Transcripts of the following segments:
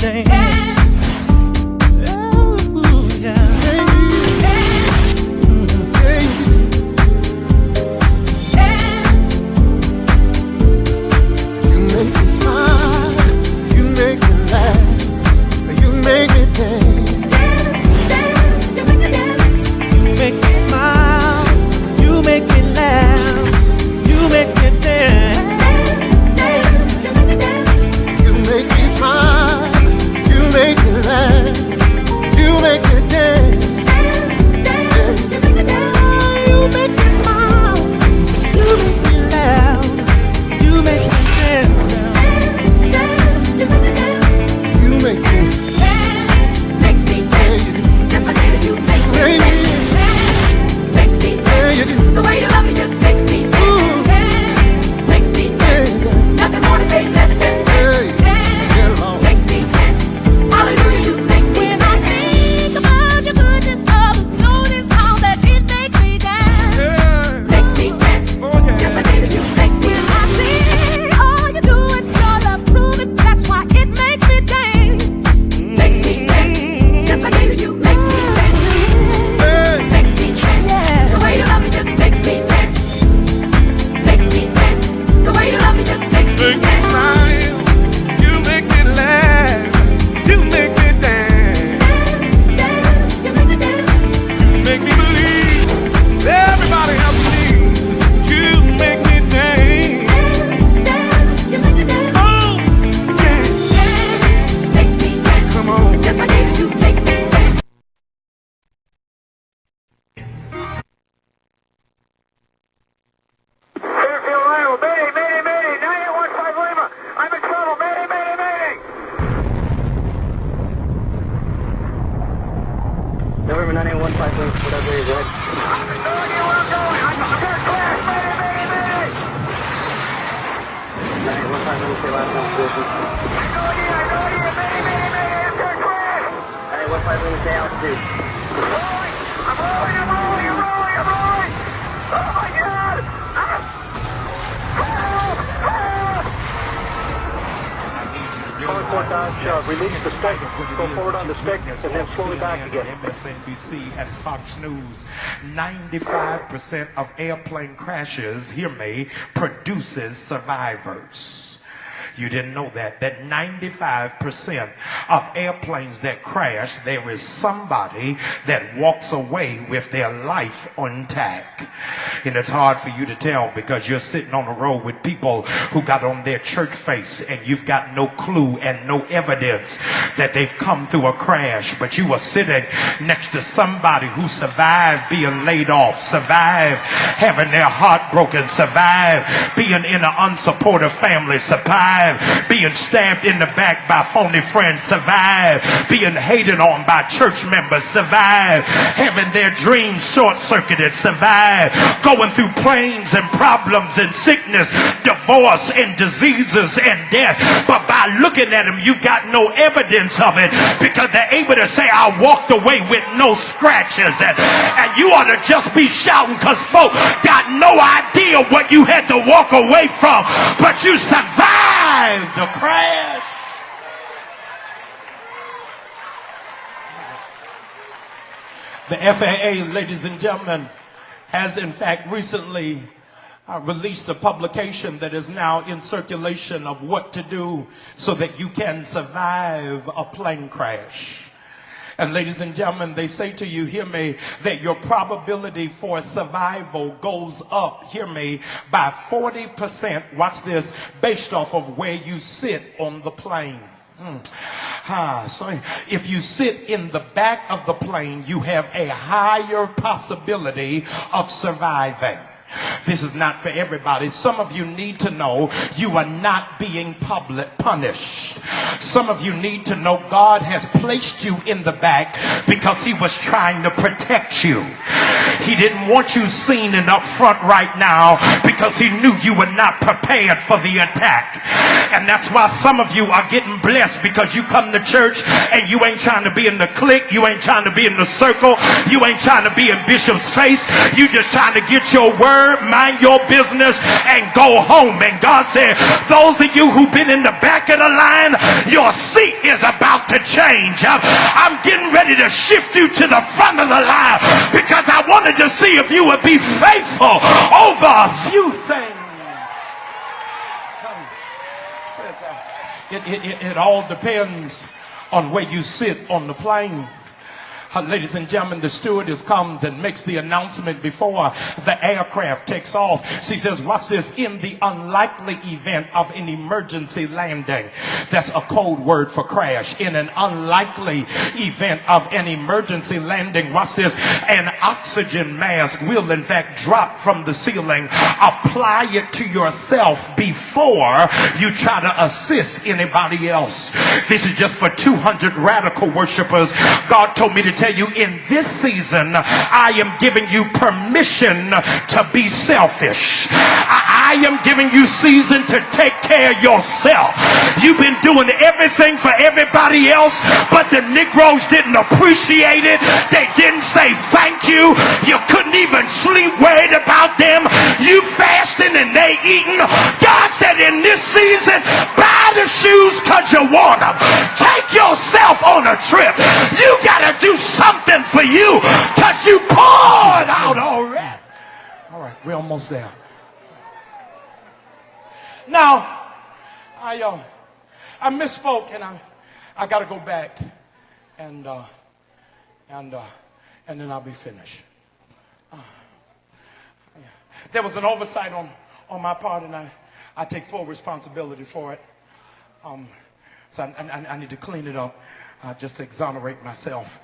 dance. Oh, yeah. You make me smile, you make me laugh, you make me dance. You make me smile, you make me laugh, you make me dance. You make me smile, you make me laugh, you make me dance. You make me smile, you make me laugh, you make me dance. You make me Makes me dance, just like that you make me dance. Makes me dance, the way you love me just makes me dance. Makes me dance, nothing more to say, let's just dance. Makes me dance, hallelujah, you make me dance. When I think about your goodness, others notice how that it makes me dance. Makes me dance, just like that you make me dance. I see all you do and your love's proven, that's why it makes me dance. Makes me dance, just like that you make me dance. Makes me dance, the way you love me just makes me dance. Makes me dance, the way you love me just makes me dance. smile, you make me laugh, you make me dance. You make me dance. You make me believe everybody else believes. You make me dance. You make me dance. Oh, yeah. Makes me dance. Come on. Just like that you make me dance. Fairfield, Ohio. Mayday, mayday, mayday. 9815 Lima. I'm in trouble. Mayday, mayday, mayday. November 9815, Link, whatever area, go ahead. I have no idea where I'm going. I'm gonna crash. Mayday, mayday, mayday. 9815, Link, say last one, position. I have no idea. Mayday, mayday, mayday. I'm gonna crash. 9815, Link, say altitude. I'm rolling. I'm rolling. I'm rolling. I'm rolling. I'm rolling. Oh my God. Ah. Help. Help. Forward 4000, release the stick, go forward on the stick, and then slowly back again. MSNBC and Fox News. 95% of airplane crashes, hear me, produces survivors. You didn't know that 95% of airplanes that crash, there is somebody that walks away with their life intact. And it's hard for you to tell because you're sitting on the road with people who got on their church face and you've got no clue and no evidence that they've come through a crash. But you were sitting next to somebody who survived being laid off, survived having their heart broken, survived being in an unsupportive family, survived being stabbed in the back by phony friends, survived being hated on by church members, survived having their dreams short-circuited, survived going through pains and problems and sickness, divorce and diseases and death. But by looking at them, you've got no evidence of it because they're able to say, I walked away with no scratches. And you ought to just be shouting because folk got no idea what you had to walk away from, but you survived the crash. The FAA, ladies and gentlemen, has in fact recently released a publication that is now in circulation of what to do so that you can survive a plane crash. And ladies and gentlemen, they say to you, hear me, that your probability for survival goes up, hear me, by 40%, watch this, based off of where you sit on the plane. So if you sit in the back of the plane, you have a higher possibility of surviving. This is not for everybody. Some of you need to know you are not being public punished. Some of you need to know God has placed you in the back because he was trying to protect you. He didn't want you seen and up front right now because he knew you were not prepared for the attack. And that's why some of you are getting blessed because you come to church and you ain't trying to be in the clique, you ain't trying to be in the circle, you ain't trying to be in Bishop's face, you just trying to get your word, mind your business, and go home. And God said, those of you who've been in the back of the line, your seat is about to change. I'm getting ready to shift you to the front of the line because I wanted to see if you would be faithful over a few things. It all depends on where you sit on the plane. Ladies and gentlemen, the stewardess comes and makes the announcement before the aircraft takes off. She says, watch this, in the unlikely event of an emergency landing. That's a code word for crash. In an unlikely event of an emergency landing, watch this, an oxygen mask will in fact drop from the ceiling. Apply it to yourself before you try to assist anybody else. This is just for 200 radical worshipers. God told me to tell you, in this season I am giving you permission to be selfish. I am giving you season to take care of yourself. You've been doing everything for everybody else, but the Negroes didn't appreciate it. They didn't say thank you. You couldn't even sleep worried about them. You fasting and they eating. God said in this season, buy the shoes because you want them. Take yourself on a trip. You got to do something for you because you poured out already. All right, we're almost there. Now, I misspoke, and I got to go back, and then I'll be finished. There was an oversight on my part, and I take full responsibility for it. So I need to clean it up, just to exonerate myself.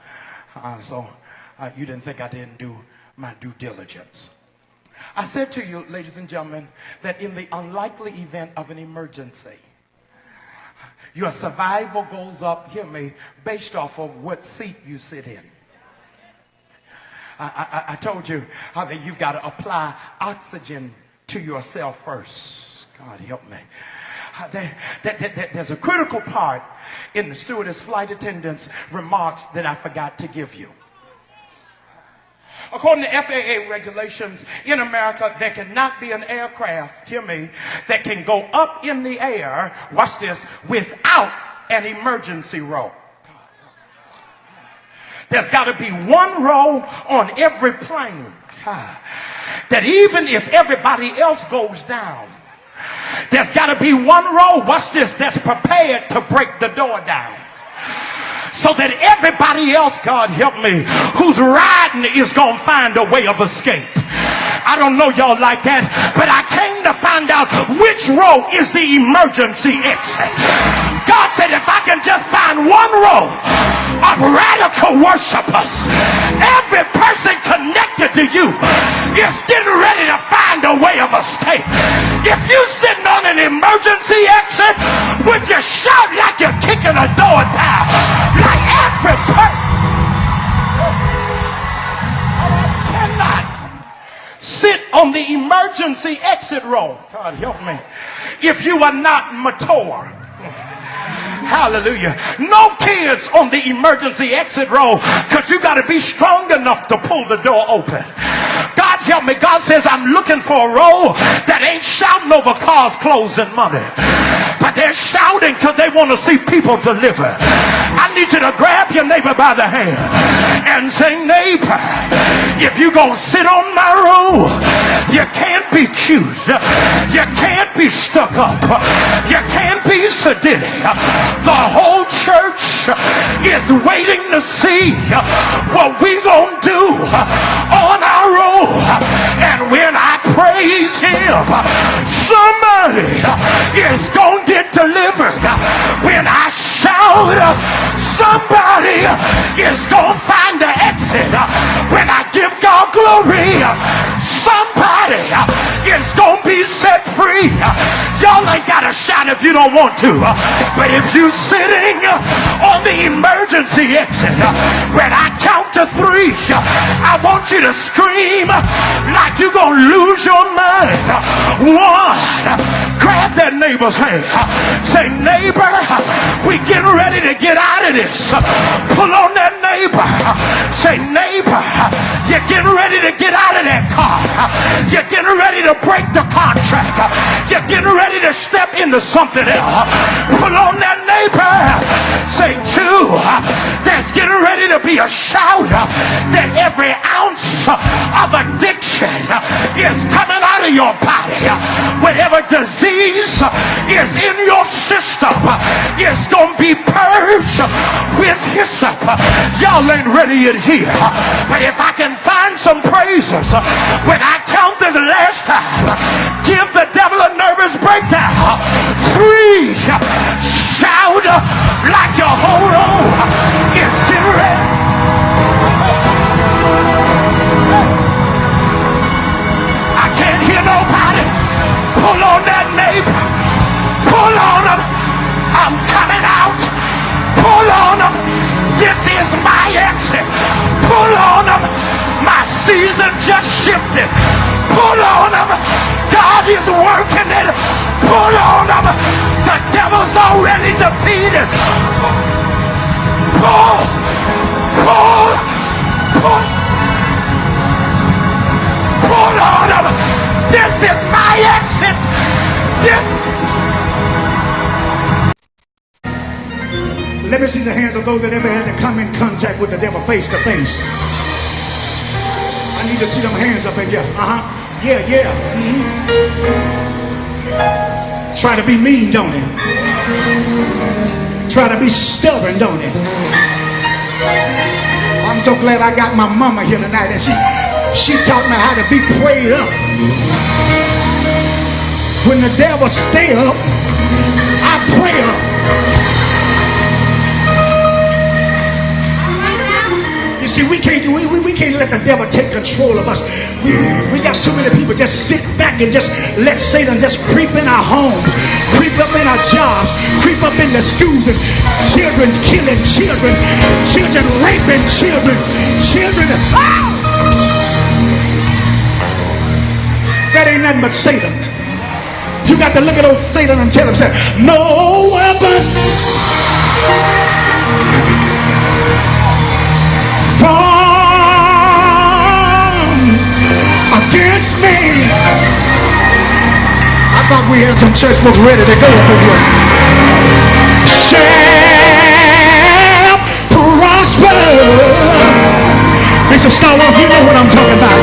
So you didn't think I didn't do my due diligence. I said to you, ladies and gentlemen, that in the unlikely event of an emergency, your survival goes up, hear me, based off of what seat you sit in. I told you how that you've got to apply oxygen to yourself first. God help me. There's a critical part in the stewardess flight attendant's remarks that I forgot to give you. According to FAA regulations, in America, there cannot be an aircraft, hear me, that can go up in the air, watch this, without an emergency row. There's got to be one row on every plane that even if everybody else goes down, there's got to be one row, watch this, that's prepared to break the door down. So that everybody else, God help me, who's riding is going to find a way of escape. I don't know y'all like that, but I came to find out which row is the emergency exit. God said if I can just find one row of radical worshipers, every person connected to you is getting ready to find a way of escape. If you're sitting on an emergency exit, would you shout like you're kicking a door down? Like every person cannot sit on the emergency exit row. God help me. If you are not mature. Hallelujah. No kids on the emergency exit row, because you got to be strong enough to pull the door open. God help me. God says I'm looking for a row that ain't shouting over cars, clothes, and money, but they're shouting because they want to see people deliver. I need you to grab your neighbor by the hand and say, neighbor, if you're going to sit on my row, you can't be cute. You can't be stuck up. You can't be sedity. The whole church is waiting to see what we gonna do on our road. And when I praise him, somebody is gonna get delivered. When I shout, somebody is gonna find the exit. When I give God glory, somebody is gonna be set free. Y'all ain't gotta shout if you don't want to, but if you're sitting on the emergency exit, when I count to 3, I want you to scream like you're gonna lose your mind. 1, grab that neighbor's hand, say, neighbor, we getting ready to get out of this. Pull on that neighbor, say, neighbor, you're getting ready to get out of that car. You're getting ready to break the contract. You're getting ready to step into something else. Pull on that neighbor, say, 2, you, there's getting ready to be a shout that every ounce of addiction is coming out of your body. Whatever disease is in your system is going to be purged with hyssop. Y'all ain't ready yet here. But if I can find some praises when I count this last time, give the devil a nervous breakdown. 3, shout like your whole on. It's getting ready. I can't hear nobody. Pull on that neighbor. Pull on them. I'm coming out. Pull on them. This is my exit. Pull on them. My season just shifted. Pull on them. God is working it. Pull on them. The devil's already defeated. Pull. Pull. Pull. Pull on them. This is my exit. Let me see the hands of those that ever had to come in contact with the devil face to face. I need to see them hands up in here. Yeah. Try to be mean, don't it? Try to be stubborn, don't it? I'm so glad I got my mama here tonight, and she taught me how to be prayed up. When the devil stay up, I pray up. You see, we can't let the devil take control of us. We got too many people just sit back and just let Satan just creep in our homes, creep up in our jobs, creep up in the schools, and children killing children, children raping children, That ain't nothing but Satan. You got to look at old Satan and tell him, say, no weapon against me. I thought we had some church folks ready to go up in here. Shall prosper. Bishop Starwell, you know what I'm talking about.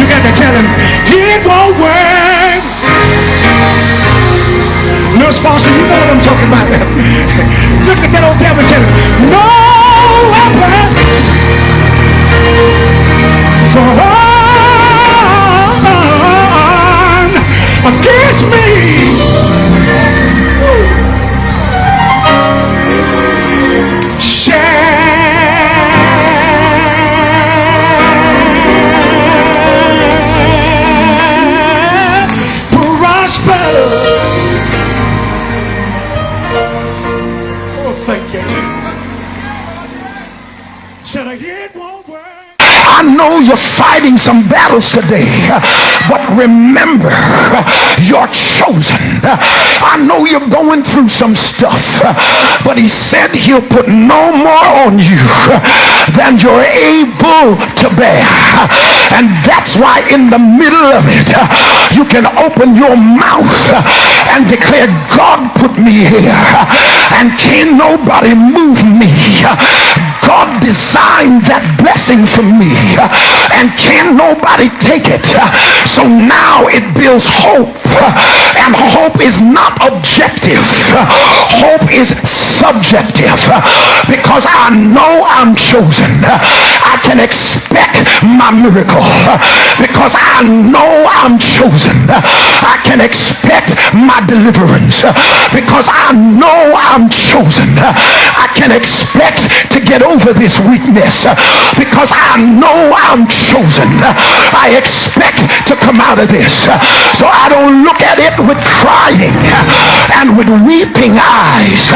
You got to tell him it won't work. Little Sponsor, you know what I'm talking about. Look at that old devil and tell him, no weapon against me shall prosper. Oh, thank you, Jesus. Should I hear it won't work? I know you're fighting some battles today, but remember, you're chosen. I know you're going through some stuff, but he said he'll put no more on you than you're able to bear. And that's why in the middle of it, you can open your mouth and declare, God put me here, and can't nobody move me. God designed that blessing for me, and can't nobody take it. So now it builds hope, and hope is not objective. Hope is subjective, because I know I'm chosen. I can expect my miracle because I know I'm chosen. I can expect my deliverance because I know I'm chosen. I can expect to get over this weakness because I know I'm chosen. I expect to come out of this. So I don't look at it with crying and with weeping eyes,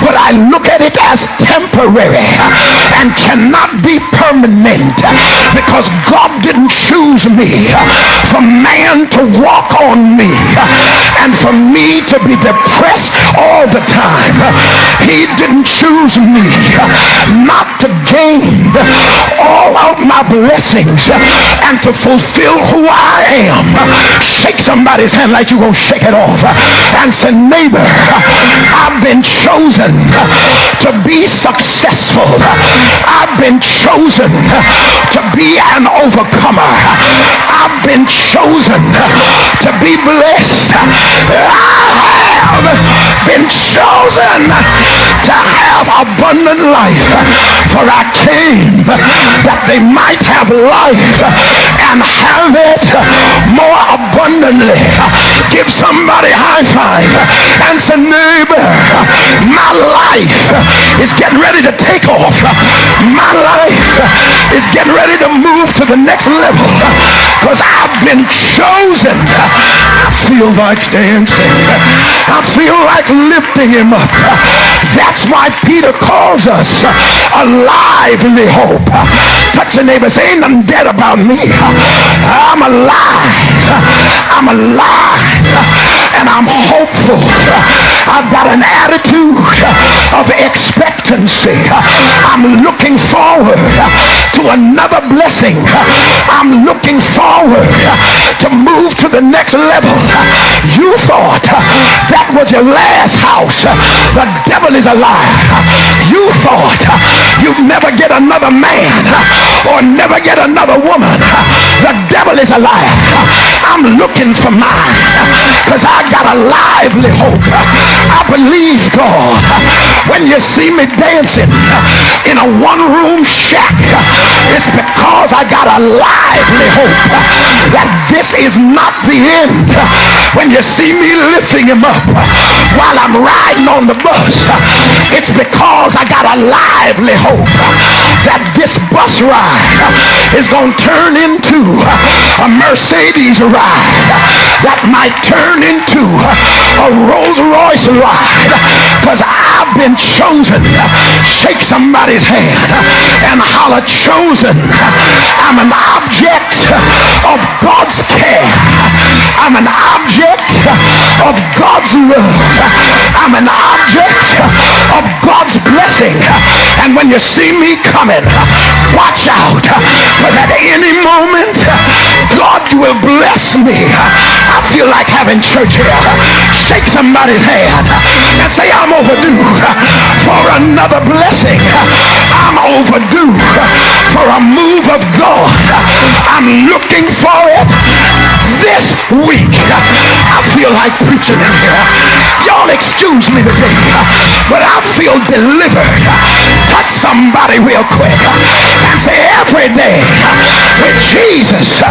but I look at it as temporary, and cannot be permanent, because God didn't choose me for man to walk on me and for me to be depressed all the time. He didn't choose me not to gain all of my blessings and to fulfill who I am. Shake somebody's hand like you're going to shake it off and say, neighbor, I've been chosen to be successful. I've been chosen to be an overcomer. I've been chosen to be blessed. I have been chosen to have abundant life, for I came that they might have life and have it more abundantly. Give somebody a high five and say, neighbor, my life is getting ready to take off. My life is getting ready to move to the next level, because I've been chosen. I feel like dancing. I feel like lifting him up. That's why Peter calls us a lively hope. Touch your neighbor, say, ain't nothing dead about me. I'm alive. I'm alive. And I'm hopeful. I've got an attitude of expectancy. I'm looking forward to another blessing. I'm looking forward to move to the next level. You thought that was your last house. The devil is a liar. You thought you'd never get another man or never get another woman. The devil is a liar. I'm looking for mine, because I got a lively hope. I believe God. When you see me dancing in a one-room shack, it's because I got a lively hope that this is not the end. When you see me lifting him up while I'm riding on the bus, it's because I got a lively hope that this bus ride is going to turn into a Mercedes ride that might turn into a Rolls Royce ride, because I've been chosen. Shake somebody's hand and holler, chosen. I'm an object of God's care. I'm an object of God's love. I'm an object of God's blessing. And when you see me coming, watch out, because at any moment God will bless me. I feel like having church here. Shake somebody's hand and say, I'm overdue for another blessing. I'm overdue for a move of God. I'm looking for it this week. I feel like preaching in here. Y'all excuse me today, but I feel delivered. Touch somebody real quick and say, every day with Jesus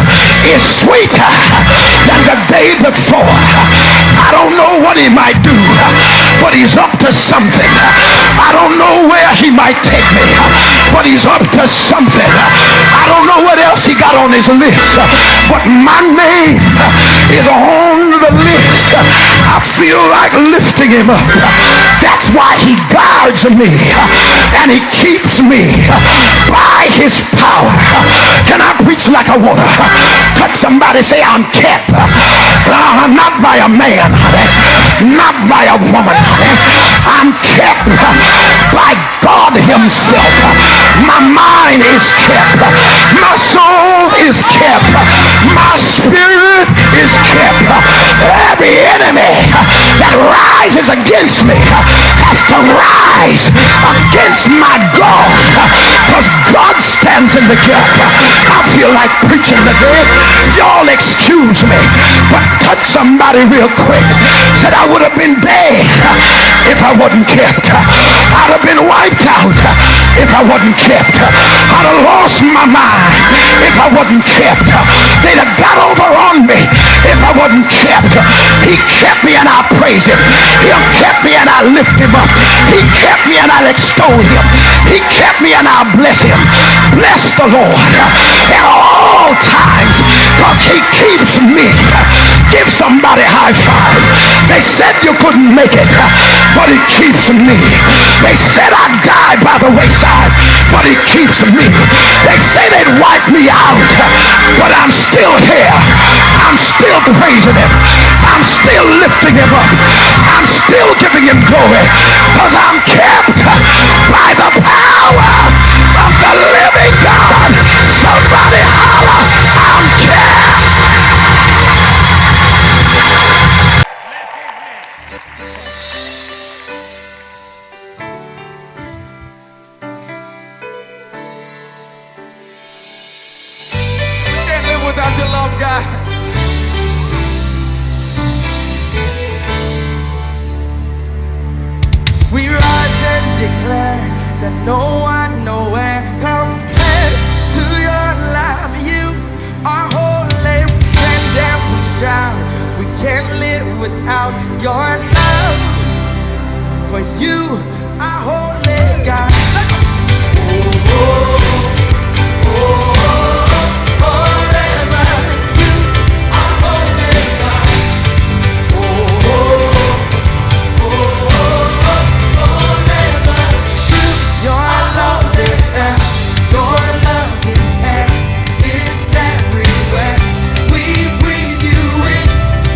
is sweeter than the day before. I don't know what he might do, but he's up to something. I don't know where he might take me, but he's up to something. I don't know what else he got on his list, but my name is on the list. I feel like lifting him up. That's why he guards me and he keeps me by his power. Can I preach like I wanna? Touch somebody, say, I'm kept. Not by a man, honey. Not by a woman, honey. I'm kept by God himself. My mind is kept. My soul is kept. My spirit is kept. Every enemy that rises against me has to rise against my God, because God stands in the gap. I feel like preaching today. Y'all excuse me, but touch somebody real quick. Said I would have been dead if I wasn't kept. I'd have been wiped out if I wasn't kept. I'd have lost my mind if I wasn't kept. They'd have got over on me if I wasn't kept. He kept me and I praise him. He kept me and I lift him up. He kept me and I extol him. He kept me and I bless him. Bless the Lord at all times, because he keeps me. Give somebody a high five. They said you couldn't make it, but he keeps me. They said I'd die by the wayside, but but he keeps me. They say they'd wipe me out, but I'm still here. I'm still praising him. I'm still lifting him up. I'm still giving him glory, because I'm kept by the power of the living God. Somebody holler, I'm kept. Can't live without your love, God. We rise and declare that no one nowhere compares to your love. You are holy, and then we shout. We can't live without your love. For you are holy, God. Let's go. Forever, you are holy, God. Your love is there. Your love is there. It's everywhere. We breathe you in.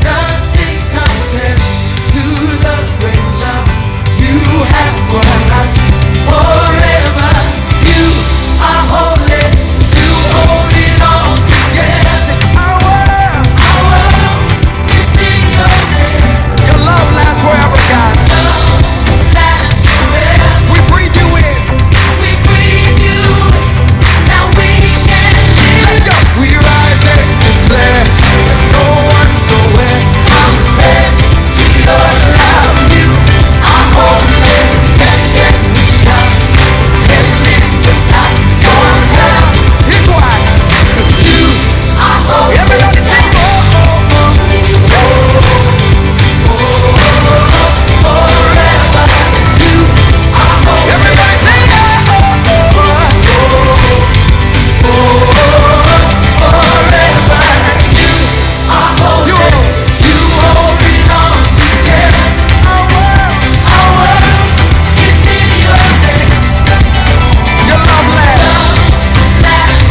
Nothing compares to the great love you have for us. Forever, you are holy. You hold it all together. Our world is in your hand. Your love lasts forever, God. We breathe you in. We breathe you in. Now we can live. Let's go. We rise and declare that no one nowhere compares to your love. You are holy. Stand and we shout. Can't live without your love. Here's why. 'Cause you are holy. Everybody sing. Forever. You are holy. Everybody sing. Forever. You are holy. You hold it all together. Our world is in your hand. Your love lasts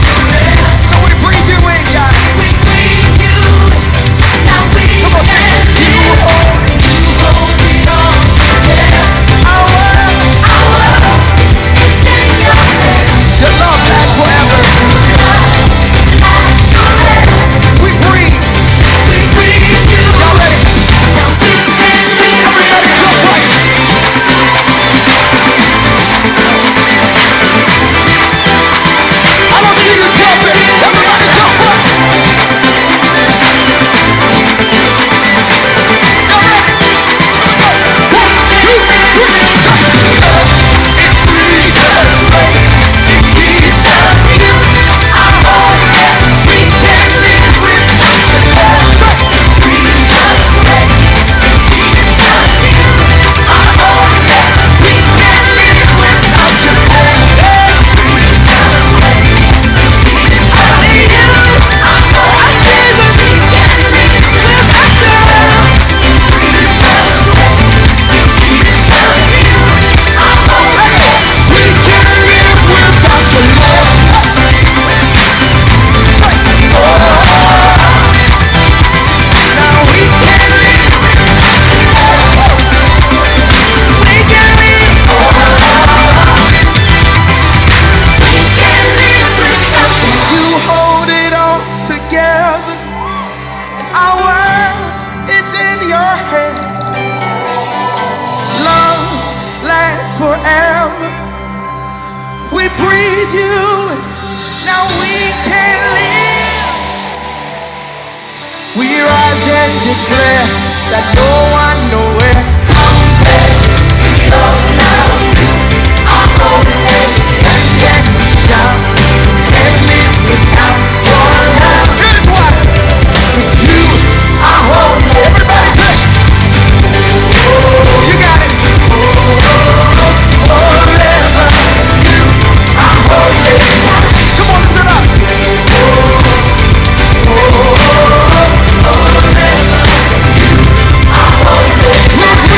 forever. So we breathe you in, God. We breathe you in. Now we come on, sing. You hold it all together. Our world is in your hand. Your love lasts forever. We breathe. We breathe you. Y'all ready? Now we can live. Everybody jump right. I don't see you jumping. Everybody jump right. Y'all ready? Here we go. 1, 2, 3, go. It frees us, it keeps us. You are holy. We can't live without your love. It frees us, it keeps us. You are holy. We can't live without your love. Only you are holy. Jesus, we can't live without your love. We can't live without your love. Now we can't live. We can't live. We can't live without you. You hold it all together. Our world is in your hand. Love lasts forever. We breathe you in. Now we can live. We rise and declare that no one nowhere compares to your love. You are holy. Stand and we shout. Can't live without your love. Here's why. You are holy. Everybody say. You got it. Forever. You are holy. Come on, lift it up. Forever. You are holy.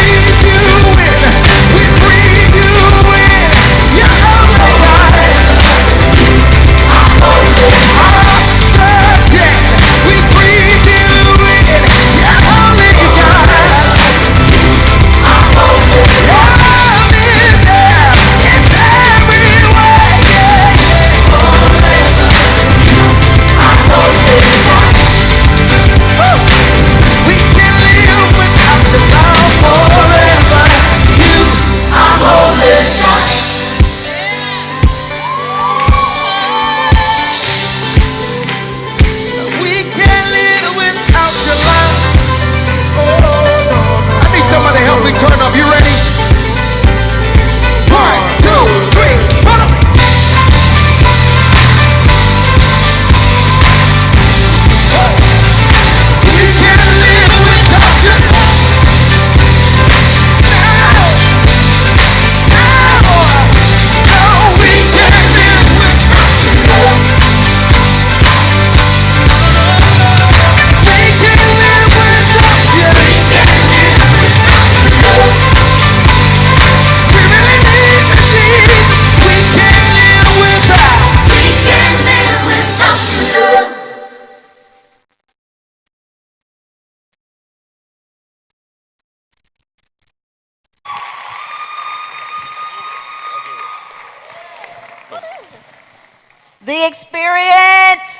The Experience.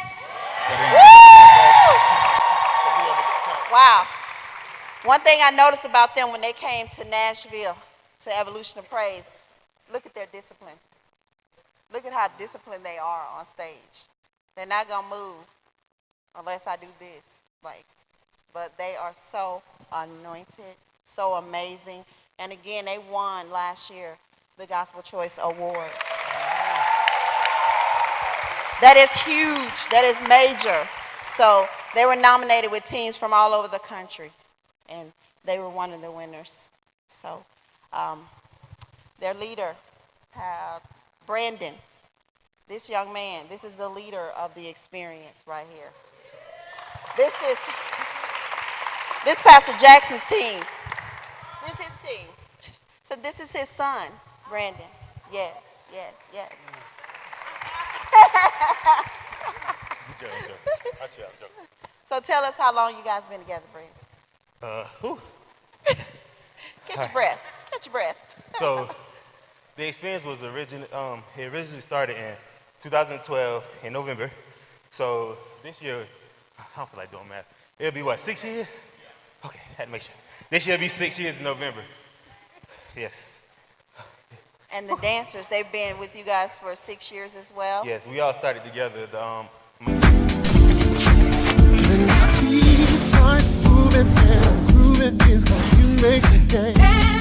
Wow. One thing I noticed about them when they came to Nashville, to Evolution of Praise, look at their discipline. Look at how disciplined they are on stage. They're not going to move unless I do this. But they are so anointed, so amazing. And again, they won last year the Gospel Choice Awards. That is huge. That is major. So they were nominated with teams from all over the country, and they were one of the winners. So their leader, Brandon, this young man, this is the leader of the Experience right here. This Pastor Jackson's team. This is his team. So this is his son, Brandon. Yes. So tell us how long you guys been together, Brandon. Get your breath. So the Experience was originally started in 2012 in November. So this year, I don't feel like doing math. It'll be what, 6 years? Okay, had to make sure. This year will be 6 years in November. Yes. And the dancers, they've been with you guys for 6 years as well? Yes, we all started together. When my feet starts moving and grooving is 'cause you make the game.